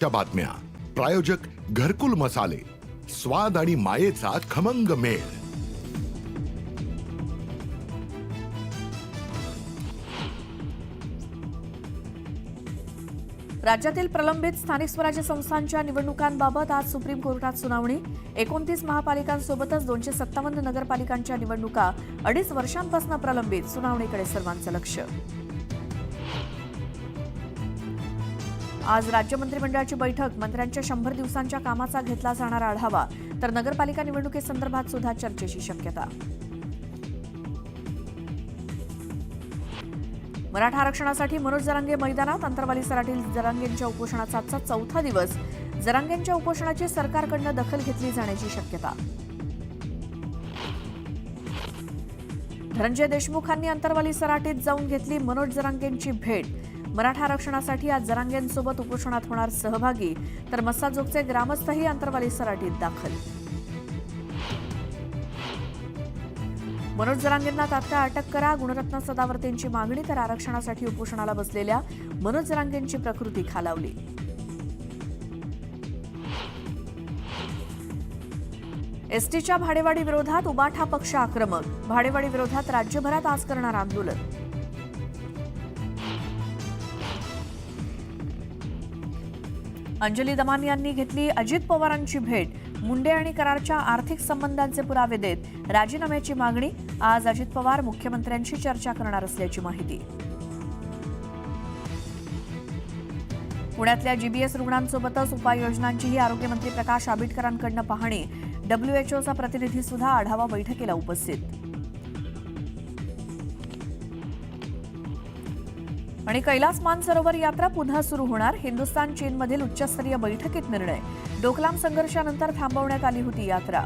च्या बातम्या प्रायोजक घरकुल मसाले, स्वाद आणि मायेचा खमंग मेळ. राज्यातील प्रलंबित स्थानिक स्वराज्य संस्थांच्या निवडणुकांबाबत आज सुप्रीम कोर्टात सुनावणी. 29 महापालिकांसोबतच 257 नगरपालिकांच्या निवडणुका 2.5 वर्षांपासून प्रलंबित. सुनावणीकडे सर्वांचं लक्ष. आज राज्य मंत्रिमंडळाची बैठक. मंत्र्यांच्या 100 दिवसांच्या कामाचा घेतला जाणारा आढावा, तर नगरपालिका निवडणुकीसंदर्भात सुद्धा चर्चेची शक्यता. मराठा आरक्षणासाठी मनोज जरांगे मैदानात. अंतरवाली सराटील जरांगेंच्या उपोषणाचा आजचा 4था दिवस. जरांगेंच्या उपोषणाची सरकारकडून दखल घेतली जाण्याची शक्यता. धनंजय देशमुखांनी अंतरवाली सराटीत जाऊन घेतली मनोज जरांगेंची भेट. मराठा आरक्षणासाठी आज जरांगेंसोबत उपोषणात होणार सहभागी, तर मस्साजोगचे ग्रामस्थही अंतरवाली सराटीत दाखल. मनोज जरांगेंना तात्काळ अटक करा, गुणरत्न सदावर्तेंची मागणी. तर आरक्षणासाठी उपोषणाला बसलेल्या मनोज जरांगेंची प्रकृती खालावली. एसटीच्या भाडेवाढी विरोधात उबाठा पक्ष आक्रमक. भाडेवाढी विरोधात राज्यभरात आज करणार आंदोलन. अंजली दमानी यांनी घेतली अजित पवारांची भेट. मुंडे आणि करारच्या आर्थिक संबंधांचे पुरावे देत राजीनाम्याची मागणी. आज अजित पवार मुख्यमंत्र्यांशी चर्चा करणार असल्याची माहिती. पुण्यातल्या जीबीएस रुग्णांसोबतच उपाययोजनांचीही आरोग्यमंत्री प्रकाश आंबेडकरांकडून पाहणी. डब्ल्यूएचओचा प्रतिनिधी सुद्धा आढावा बैठकीला उपस्थित. आणि कैलास मानसरोवर यात्रा पुन्हा सुरू होणार. हिंदुस्थान चीनमधील उच्चस्तरीय बैठकीत निर्णय. डोकलाम संघर्षानंतर थांबवण्यात आली होती यात्रा.